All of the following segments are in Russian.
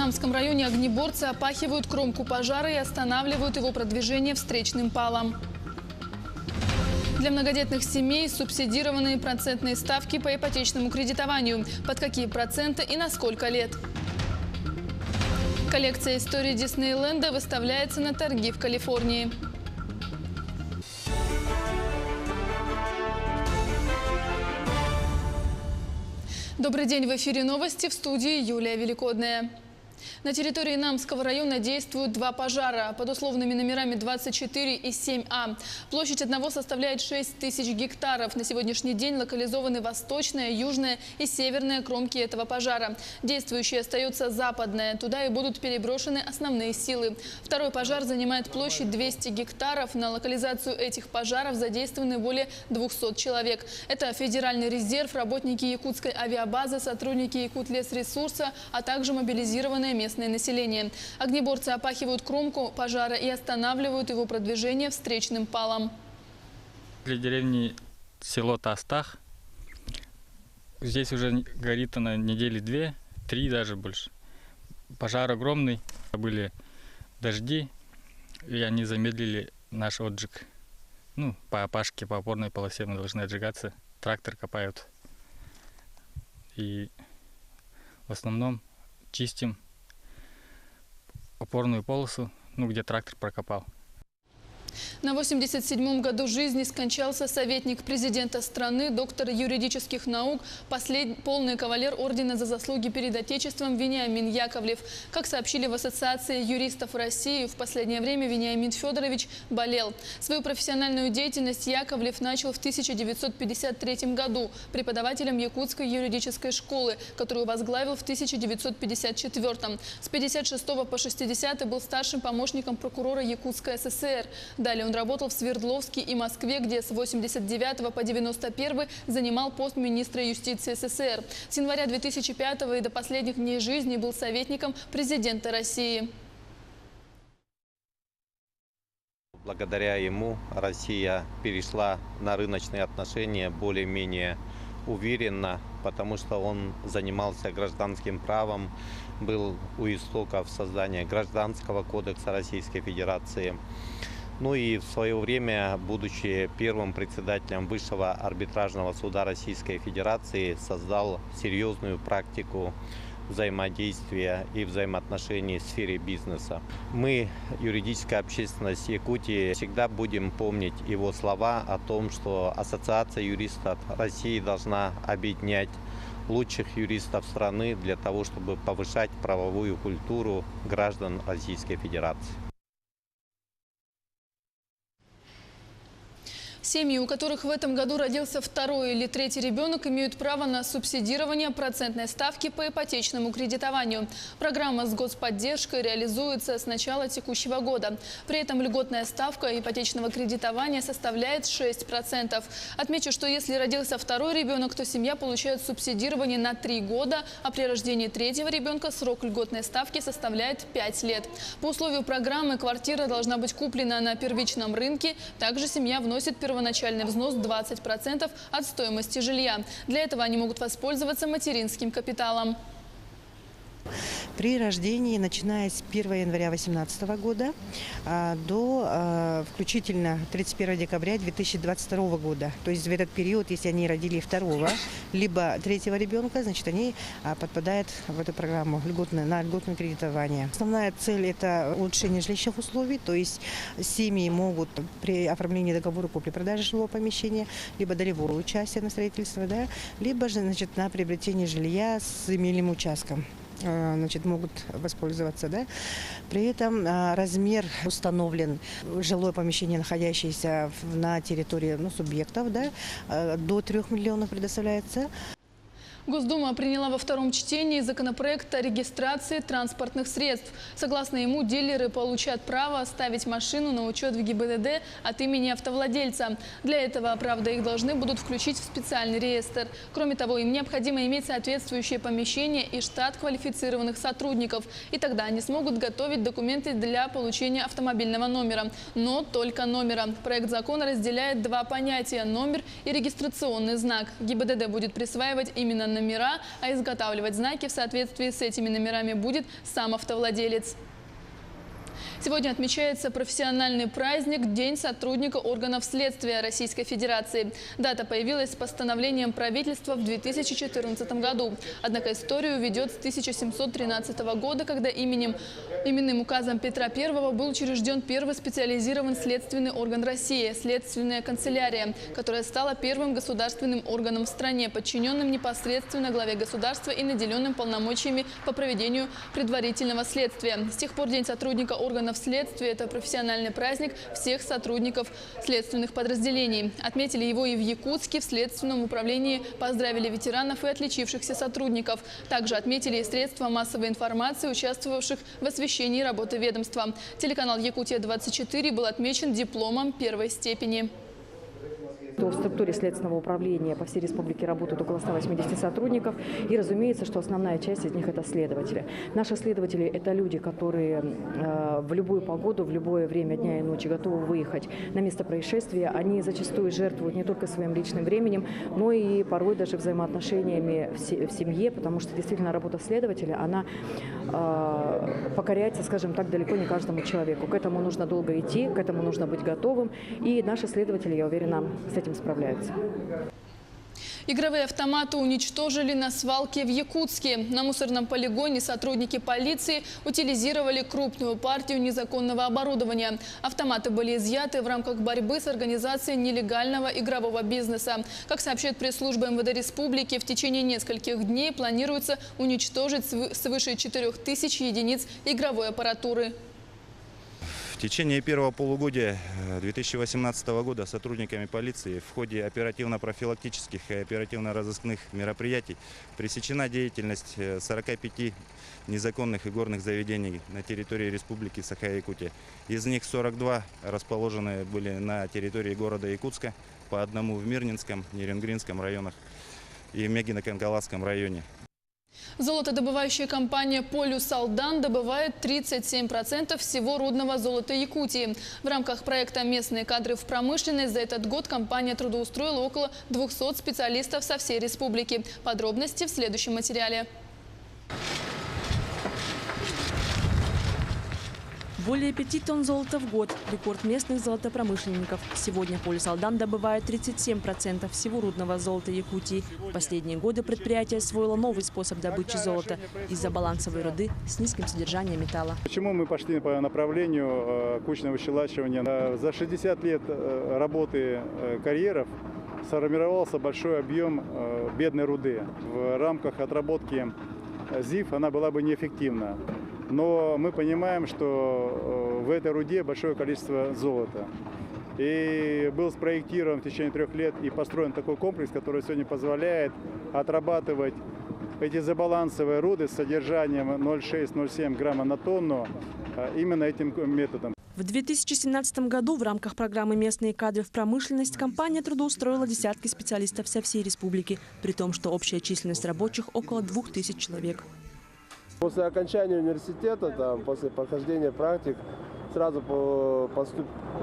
Намском районе огнеборцы опахивают кромку пожара и останавливают его продвижение встречным палом. Для многодетных семей субсидированные процентные ставки по ипотечному кредитованию. Под какие проценты и на сколько лет? Коллекция истории Диснейленда выставляется на торги в Калифорнии. Добрый день, в эфире новости, в студии Юлия Великодная. На территории Намского района действуют два пожара под условными номерами 24 и 7А. Площадь одного составляет 6000 гектаров. На сегодняшний день локализованы восточная, южная и северная кромки этого пожара. Действующей остается западная. Туда и будут переброшены основные силы. Второй пожар занимает площадь 200 гектаров. На локализацию этих пожаров задействованы более 200 человек. Это федеральный резерв, работники якутской авиабазы, сотрудники Якутлесресурса, а также мобилизированное местное население. Огнеборцы опахивают кромку пожара и останавливают его продвижение встречным палом. Для деревни село Тастах. Здесь уже горит она недели 2-3, даже больше. Пожар огромный. Были дожди, и они замедлили наш отжиг. По опашке, по опорной полосе мы должны отжигаться. Трактор копают. И в основном чистим опорную полосу, где трактор прокопал. На 87-м году жизни скончался советник президента страны, доктор юридических наук, полный кавалер ордена за заслуги перед Отечеством Вениамин Яковлев. Как сообщили в Ассоциации юристов России, в последнее время Вениамин Федорович болел. Свою профессиональную деятельность Яковлев начал в 1953 году преподавателем Якутской юридической школы, которую возглавил в 1954. С 1956 по 1960 был старшим помощником прокурора Якутской ССР. Далее он работал в Свердловске и Москве, где с 1989 по 1991 занимал пост министра юстиции СССР. С января 2005 и до последних дней жизни был советником президента России. Благодаря ему Россия перешла на рыночные отношения более-менее уверенно, потому что он занимался гражданским правом, был у истоков создания Гражданского кодекса Российской Федерации. И в свое время, будучи первым председателем Высшего арбитражного суда Российской Федерации, создал серьезную практику взаимодействия и взаимоотношений в сфере бизнеса. Мы, юридическая общественность Якутии, всегда будем помнить его слова о том, что Ассоциация юристов России должна объединять лучших юристов страны для того, чтобы повышать правовую культуру граждан Российской Федерации. Семьи, у которых в этом году родился второй или третий ребенок, имеют право на субсидирование процентной ставки по ипотечному кредитованию. Программа с господдержкой реализуется с начала текущего года. При этом льготная ставка ипотечного кредитования составляет 6%. Отмечу, что если родился второй ребенок, то семья получает субсидирование на 3 года, а при рождении третьего ребенка срок льготной ставки составляет 5 лет. По условию программы квартира должна быть куплена на первичном рынке. Также семья вносит первоначальный взнос 20% от стоимости жилья. Для этого они могут воспользоваться материнским капиталом. При рождении, начиная с 1 января 2018 года до включительно 31 декабря 2022 года. То есть в этот период, если они родили второго, либо третьего ребенка, значит, они подпадают в эту программу на льготное кредитование. Основная цель – это улучшение жилищных условий, то есть семьи могут при оформлении договора купли-продажи жилого помещения, либо долевого участия на строительство, либо же, значит, на приобретение жилья с земельным участком. Могут воспользоваться. При этом размер установлен, жилое помещение, находящееся на территории субъектов, до 3 миллионов предоставляется. Госдума приняла во втором чтении законопроект о регистрации транспортных средств. Согласно ему, дилеры получат право ставить машину на учет в ГИБДД от имени автовладельца. Для этого, правда, их должны будут включить в специальный реестр. Кроме того, им необходимо иметь соответствующее помещение и штат квалифицированных сотрудников. И тогда они смогут готовить документы для получения автомобильного номера. Но только номера. Проект закона разделяет два понятия – номер и регистрационный знак. ГИБДД будет присваивать именно номера, а изготавливать знаки в соответствии с этими номерами будет сам автовладелец. Сегодня отмечается профессиональный праздник День сотрудника органов следствия Российской Федерации. Дата появилась с постановлением правительства в 2014 году. Однако историю ведет с 1713 года, когда именным указом Петра I был учрежден первый специализированный следственный орган России – Следственная канцелярия, которая стала первым государственным органом в стране, подчиненным непосредственно главе государства и наделенным полномочиями по проведению предварительного следствия. С тех пор День сотрудника органов следствия – это профессиональный праздник всех сотрудников следственных подразделений. Отметили его и в Якутске. В Следственном управлении поздравили ветеранов и отличившихся сотрудников. Также отметили и средства массовой информации, участвовавших в освещении работы ведомства. Телеканал «Якутия-24» был отмечен дипломом первой степени. В структуре следственного управления по всей республике работают около 180 сотрудников. И разумеется, что основная часть из них – это следователи. Наши следователи – это люди, которые в любую погоду, в любое время дня и ночи готовы выехать на место происшествия. Они зачастую жертвуют не только своим личным временем, но и порой даже взаимоотношениями в семье, потому что действительно работа следователя, она покоряется, скажем так, далеко не каждому человеку. К этому нужно долго идти, к этому нужно быть готовым. И наши следователи, я уверена, с этим справляются. Игровые автоматы уничтожили на свалке в Якутске. На мусорном полигоне сотрудники полиции утилизировали крупную партию незаконного оборудования. Автоматы были изъяты в рамках борьбы с организацией нелегального игрового бизнеса. Как сообщает пресс-служба МВД Республики, в течение нескольких дней планируется уничтожить свыше 4000 единиц игровой аппаратуры. В течение первого полугодия 2018 года сотрудниками полиции в ходе оперативно-профилактических и оперативно-розыскных мероприятий пресечена деятельность 45 незаконных игорных заведений на территории Республики Саха-Якутия. Из них 42 расположены были на территории города Якутска, по одному в Мирнинском, Неренгринском районах и Мегино-Канкаласском районе. Золотодобывающая компания «Полюс Алдан» добывает 37% всего рудного золота Якутии. В рамках проекта «Местные кадры в промышленность» за этот год компания трудоустроила около 200 специалистов со всей республики. Подробности в следующем материале. Более 5 тонн золота в год – рекорд местных золотопромышленников. Сегодня «Полюс Алдан» добывает 37% всего рудного золота Якутии. В последние годы предприятие освоило новый способ добычи золота из-за балансовой руды с низким содержанием металла. Почему мы пошли по направлению кучного щелачивания? За 60 лет работы карьеров сформировался большой объем бедной руды. В рамках отработки ЗИФ она была бы неэффективна. Но мы понимаем, что в этой руде большое количество золота. И был спроектирован в течение 3 лет и построен такой комплекс, который сегодня позволяет отрабатывать эти забалансовые руды с содержанием 0,6-0,7 грамма на тонну именно этим методом. В 2017 году в рамках программы «Местные кадры в промышленность» компания трудоустроила десятки специалистов со всей республики, при том, что общая численность рабочих около 2000 человек. После окончания университета, после прохождения практик, сразу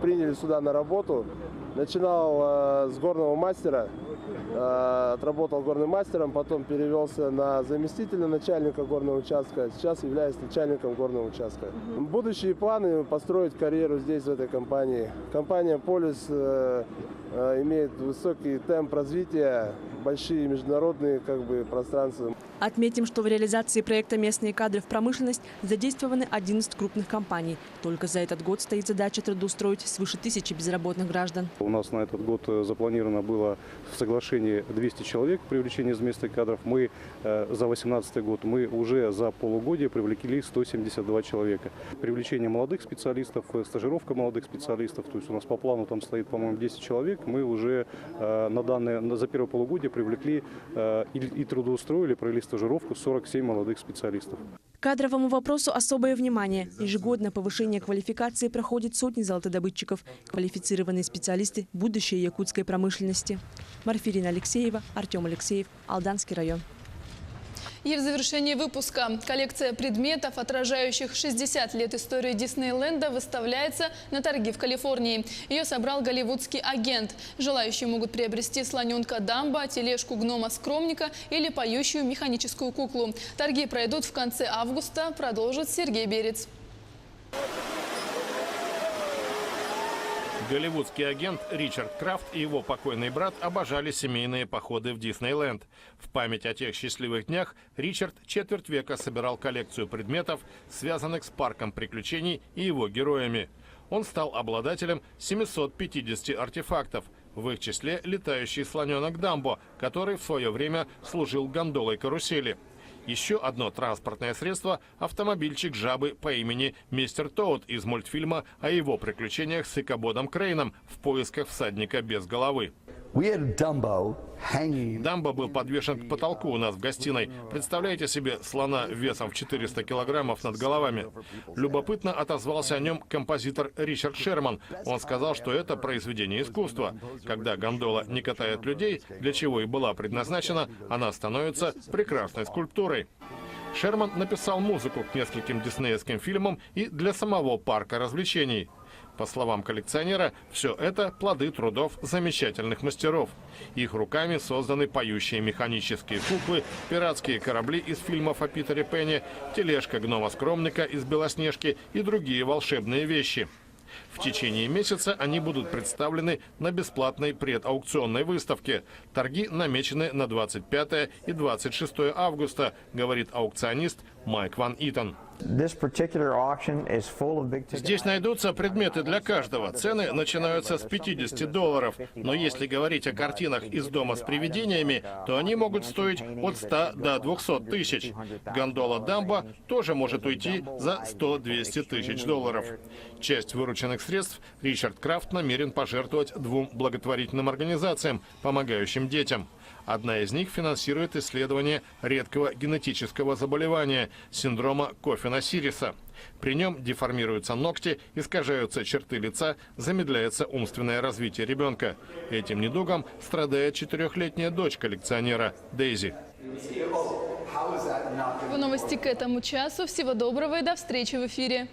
приняли сюда на работу. Начинал с горного мастера, отработал горным мастером, потом перевелся на заместителя начальника горного участка. Сейчас являюсь начальником горного участка. Будущие планы построить карьеру здесь, в этой компании. Компания «Полюс» имеет высокий темп развития, большие международные пространства. Отметим, что в реализации проекта «Местные кадры в промышленность» задействованы 11 крупных компаний. Только за этот год стоит задача трудоустроить свыше 1000 безработных граждан. У нас на этот год запланировано было в соглашении 200 человек привлечения из местных кадров. Мы за 2018 год мы уже за полугодие привлекли 172 человека. Привлечение молодых специалистов, стажировка молодых специалистов. То есть у нас по плану там стоит, по-моему, 10 человек. Мы уже за первое полугодие привлекли и трудоустроили, провели стажировку 47 молодых специалистов. К кадровому вопросу особое внимание. Ежегодно повышение квалификации проходит сотни золотодобытчиков. Квалифицированные специалисты – будущее якутской промышленности. Марфирина Алексеева, Артем Алексеев, Алданский район. И в завершении выпуска коллекция предметов, отражающих 60 лет истории Диснейленда, выставляется на торги в Калифорнии. Ее собрал голливудский агент. Желающие могут приобрести слоненка Дамбо, тележку гнома-скромника или поющую механическую куклу. Торги пройдут в конце августа, продолжит Сергей Берец. Голливудский агент Ричард Крафт и его покойный брат обожали семейные походы в Диснейленд. В память о тех счастливых днях Ричард четверть века собирал коллекцию предметов, связанных с парком приключений и его героями. Он стал обладателем 750 артефактов, в их числе летающий слоненок Дамбо, который в свое время служил гондолой карусели. Еще одно транспортное средство – автомобильчик жабы по имени Мистер Тоуд из мультфильма о его приключениях с Икабодом Крейном в поисках всадника без головы. Дамбо был подвешен к потолку у нас в гостиной. Представляете себе слона весом в 400 килограммов над головами? Любопытно отозвался о нем композитор Ричард Шерман. Он сказал, что это произведение искусства. Когда гондола не катает людей, для чего и была предназначена, она становится прекрасной скульптурой. Шерман написал музыку к нескольким диснеевским фильмам и для самого парка развлечений. По словам коллекционера, все это плоды трудов замечательных мастеров. Их руками созданы поющие механические куклы, пиратские корабли из фильмов о Питере Пенне, тележка гнома-скромника из «Белоснежки» и другие волшебные вещи. В течение месяца они будут представлены на бесплатной предаукционной выставке. Торги намечены на 25 и 26 августа, говорит аукционист Майк Ван Итон. Здесь найдутся предметы для каждого. Цены начинаются с $50. Но если говорить о картинах из «Дома с привидениями», то они могут стоить от 100 до 200 тысяч. Гондола Дамбо тоже может уйти за 100-200 тысяч долларов. Часть вырученных средств Ричард Крафт намерен пожертвовать 2 благотворительным организациям, помогающим детям. Одна из них финансирует исследование редкого генетического заболевания – синдрома Коффина-Сириса. При нем деформируются ногти, искажаются черты лица, замедляется умственное развитие ребенка. Этим недугом страдает 4-летняя дочь коллекционера Дейзи. В новости к этому часу. Всего доброго и до встречи в эфире.